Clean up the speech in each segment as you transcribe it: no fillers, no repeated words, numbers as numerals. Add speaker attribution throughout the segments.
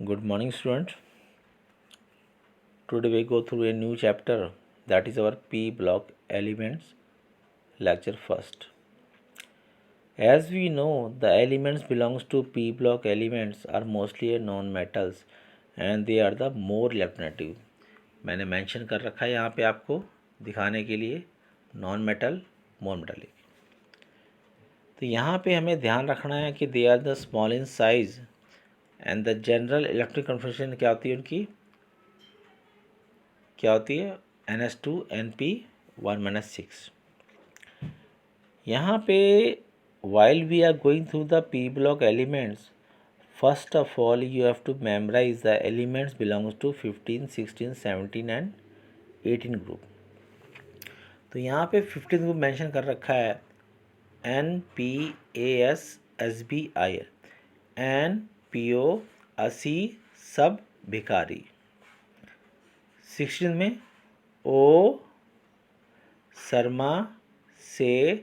Speaker 1: Good morning, student. Today we go through a new chapter, that is our P block elements, lecture first. As we know, the elements belongs to P block elements are mostly non-metals and they are the more electronegative. मैंने mention कर रखा है यहाँ पे आपको दिखाने के लिए नॉन मेटल मोर मेटालिक। तो यहाँ पे हमें ध्यान रखना है कि they are the small in size and the general electric conformation क्या होती है उनकी, क्या होती है NS2Np1-6। यहाँ पे while we are going through the P block elements, first of all you have to memorize the elements belongs to 15, 16, 17 and 18 group। तो यहाँ पे 15 ग्रुप मेंशन कर रखा है NPASSBI, NPO असी सब भिखारी। 16 में ओ शर्मा से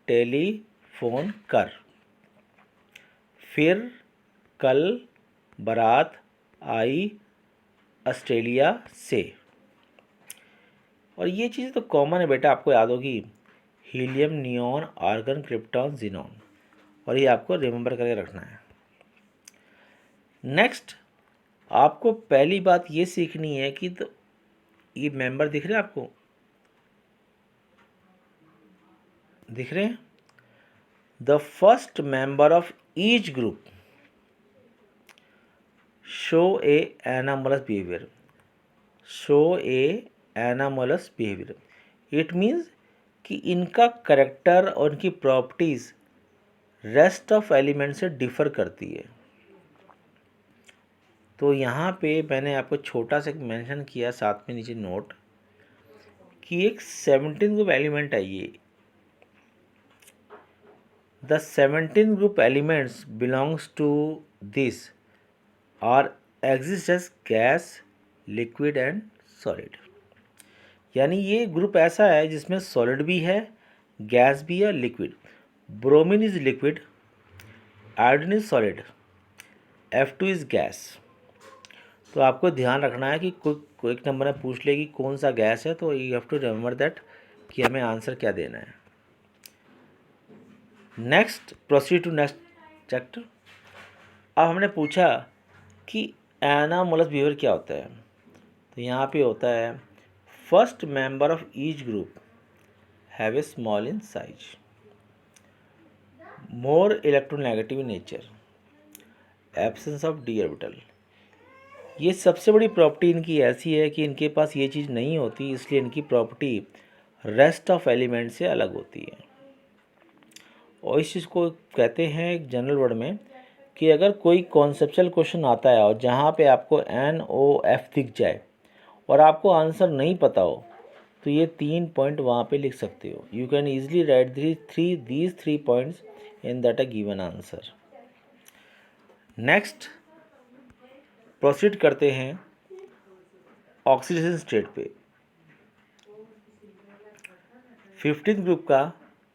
Speaker 1: टेलीफोन कर। फिर कल बारात आई ऑस्ट्रेलिया से। और ये चीज़ तो कॉमन है बेटा, आपको याद होगी, helium, neon, argon, krypton, xenon, और ये आपको रिमेंबर करके रखना है। नेक्स्ट आपको पहली बात ये सीखनी है कि तो ये मेंबर दिख रहे हैं आपको, दिख रहे हैं? The first member of each group show A anomalous behaviour, show A anomalous behaviour. It means कि इनका करेक्टर और इनकी प्रॉपर्टीज़ रेस्ट ऑफ एलिमेंट से डिफ़र करती है। तो यहाँ पे मैंने आपको छोटा सा मेंशन किया साथ में नीचे नोट कि एक 17 ग्रुप एलिमेंट है ये। The 17 group elements belongs to this are exist as gas, liquid and solid. यानी ये ग्रुप ऐसा है जिसमें सॉलिड भी है, गैस भी है, liquid. Bromine is liquid, iodine is solid, F2 is gas. तो आपको ध्यान रखना है कि कोई एक नंबर में पूछ ले कि कौन सा गैस है, तो you have to remember that कि हमें आंसर क्या देना है। Next proceed to next chapter. अब हमने पूछा कि एनामोलस बिहेवियर क्या होता है, तो यहाँ पे होता है first member of each group have a small in size, more electronegative in nature, absence of D orbital. ये सबसे बड़ी प्रॉपर्टी इनकी ऐसी है कि इनके पास ये चीज़ नहीं होती, इसलिए इनकी प्रॉपर्टी रेस्ट ऑफ एलिमेंट से अलग होती है। और इस चीज़ को कहते हैं एक जनरल वर्ड में कि अगर कोई कॉन्सेप्चुअल क्वेश्चन आता है और जहाँ पे आपको NOF दिख जाए और आपको आंसर नहीं पता हो, तो ये 3 पॉइंट वहाँ पे लिख सकते हो। You can easily right these three points in that a given answer. Next proceed करते हैं ऑक्सीडेशन स्टेट पे। 15 ग्रुप का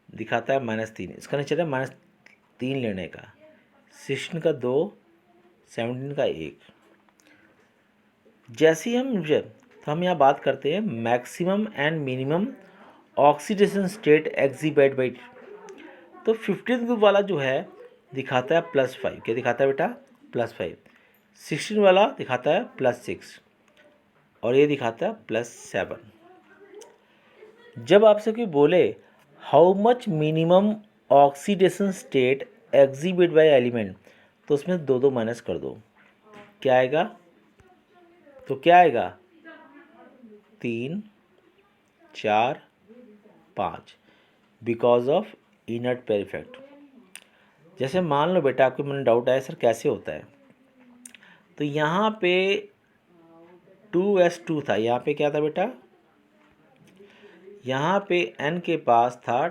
Speaker 1: दिखाता है -3, इसका नेचर है -3 लेने का, 16 का 2, 17 का 1। जैसे ही हम यहाँ बात करते हैं maximum and minimum oxidation state exhibit by, तो 15 ग्रुप वाला जो है दिखाता है +5। क्या दिखाता है बेटा? +5। 16 वाला दिखाता है +6 और ये दिखाता है +7। जब आपसे कोई बोले how much minimum oxidation state exhibit by element, तो उसमें 2 माइनस कर दो, क्या आएगा? तो क्या आएगा? 3, 4, 5 because of inert pair effect. जैसे मान लो बेटा आपके मन में डाउट आया सर कैसे होता है, तो यहाँ पे 2s2 था, यहाँ पे क्या था बेटा? यहाँ पे n के पास था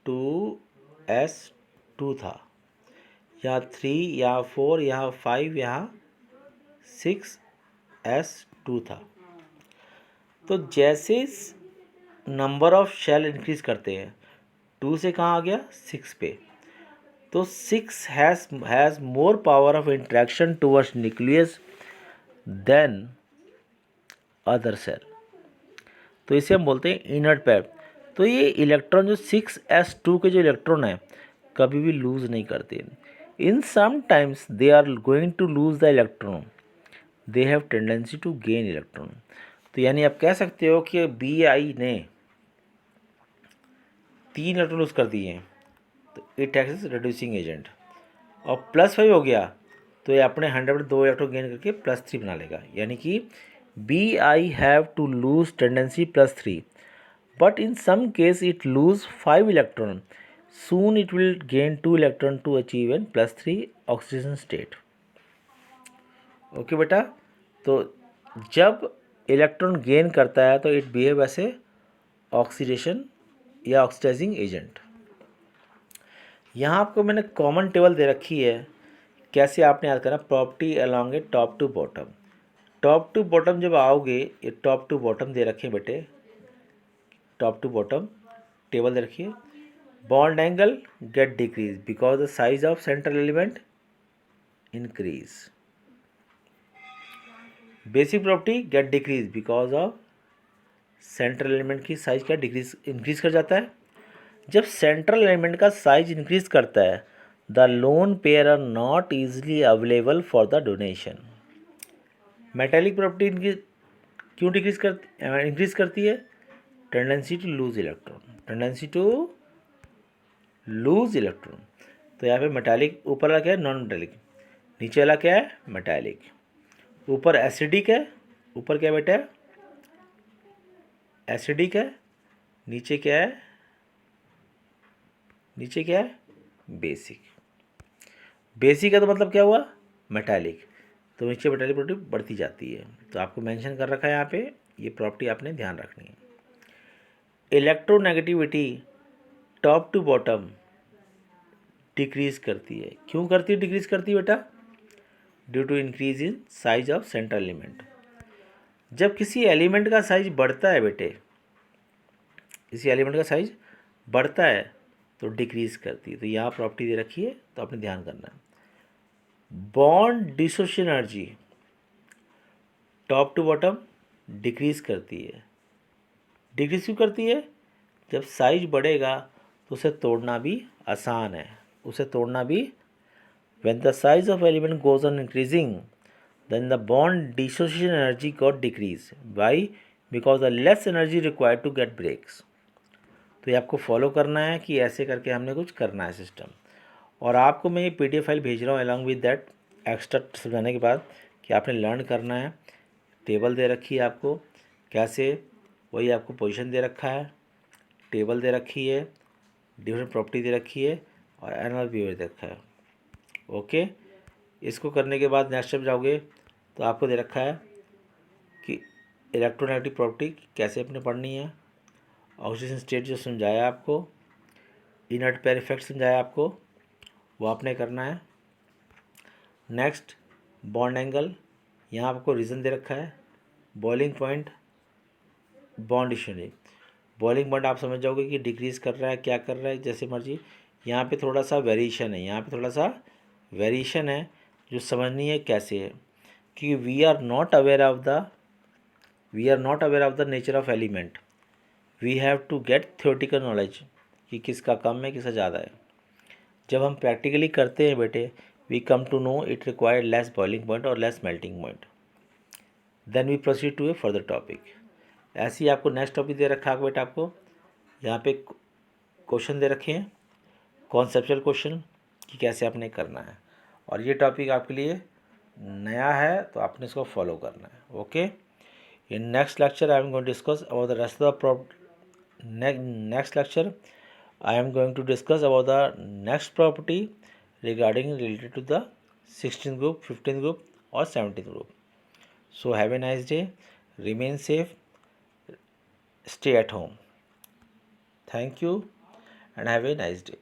Speaker 1: 2s2 था, यहाँ 3, यहाँ 4, यहाँ 5, यहाँ 6s2 था। तो जैसे नंबर ऑफ शेल इंक्रीज करते हैं, 2 से कहाँ आ गया? 6 पे। तो 6 has more power of interaction towards nucleus than other shell. तो इसे हम बोलते हैं इनर्ट पेयर। तो ये इलेक्ट्रॉन जो 6s2 के जो इलेक्ट्रॉन है कभी भी लूज़ नहीं करते। In some times they are going to lose the electron, they have tendency to gain electron. तो यानी आप कह सकते हो कि Bi ने 3 इलेक्ट्रॉन लूज़ कर दिए हैं, तो it acts as reducing agent. और +5 हो गया तो ये अपने 100 में 2 इलेक्ट्रॉन गेन करके +3 बना लेगा। यानी कि Bi have to lose tendency +3, but in some case it lose 5 electron. Soon it will gain 2 electron to achieve an +3 oxidation state. Okay बेटा, तो जब इलेक्ट्रॉन गेन करता है तो it behave as a oxidation या ऑक्सीडाइजिंग एजेंट। यहाँ आपको मैंने कॉमन टेबल दे रखी है, कैसे आपने याद करना property along a top to bottom. Top to bottom जब आओगे, ये टॉप टू बॉटम दे रखे बेटे, टॉप टू बॉटम टेबल दे रखिए। Bond angle get decrease because the size of central element increase. Basic property get decrease because of central element की size क्या इंक्रीज कर जाता है। जब सेंट्रल एलिमेंट का साइज इंक्रीज करता है, the lone pair are not easily available for the donation. Metallic property क्यों इंक्रीज करती है? Tendency to lose electron, tendency to lose electron. तो यहाँ पे मेटालिक ऊपर वाला क्या है? Non metallic. नीचे वाला क्या है? मेटालिक। ऊपर एसिडिक है, ऊपर क्या बेटा? एसिडिक है। नीचे क्या है? नीचे क्या है? बेसिक। बेसिक है तो मतलब क्या हुआ? मेटालिक। तो नीचे मेटालिक प्रॉपर्टी बढ़ती जाती है। तो आपको मेंशन कर रखा है यहाँ पे, ये प्रॉपर्टी आपने ध्यान रखनी है। Electronegativity top to bottom decrease करती है। क्यों करती है डिक्रीज करती है बेटा? Due to increase in size of central element. जब किसी एलिमेंट का साइज बढ़ता है बेटे, किसी एलिमेंट का साइज बढ़ता है तो डिक्रीज करती है। तो यहाँ प्रॉपर्टी दे रखी है, तो आपने ध्यान करना है। Bond dissociation energy top to bottom decrease करती है। डिक्रीज क्यों करती है? जब साइज बढ़ेगा तो उसे तोड़ना भी आसान है, उसे तोड़ना भी। when the size of element goes on increasing, then the bond dissociation energy got decreased. Why? Because the less energy required to get breaks. तो ये आपको फॉलो करना है कि ऐसे करके हमने कुछ करना है सिस्टम। और आपको मैं ये PDF फाइल भेज रहा हूँ अलॉन्ग विद दैट, एक्स्ट्रा समझाने के बाद कि आपने लर्न करना है। टेबल दे रखी है आपको कैसे, वही आपको पोजीशन दे रखा है, टेबल दे रखी है, डिफरेंट प्रॉपर्टी दे रखी है और एनुअल बिहेवियर दे रखा है। ओके, इसको करने के बाद नेक्स्ट स्टेप जाओगे तो आपको दे रखा है कि इलेक्ट्रोनेगेटिव प्रॉपर्टी कैसे अपने पढ़नी है, ऑक्सीजन स्टेट जो समझाया आपको, इनर्ट पेयर इफेक्ट समझाया आपको, वो आपने करना है। नेक्स्ट बॉन्ड एंगल, यहाँ आपको रीज़न दे रखा है। Boiling point bond distance, boiling point आप समझ जाओगे कि डिक्रीज़ कर रहा है, क्या कर रहा है, जैसे मर्जी। यहाँ पे थोड़ा सा वेरिएशन है, यहाँ पे थोड़ा सा वेरिएशन है जो समझनी है कैसे है, कि we are not aware of the nature of element. We have to get theoretical knowledge कि किसका कम है किसका ज़्यादा है। जब हम प्रैक्टिकली करते हैं बेटे, we come to know it require less boiling point और less melting point, then we proceed to a further topic. ऐसे ही आपको नेक्स्ट टॉपिक दे रखा है बेटा, आपको यहाँ पे क्वेश्चन दे रखे हैं, कॉन्सेप्चुअल क्वेश्चन कि कैसे आपने करना है। और ये टॉपिक आपके लिए नया है तो आपने इसको फॉलो करना है। Okay, in next lecture I am going to discuss about the rest of the next lecture I am going to discuss about the next property regarding related to the 16th group, 15th group और 17th group. So have a nice day, remain safe, stay at home. Thank you and have a nice day.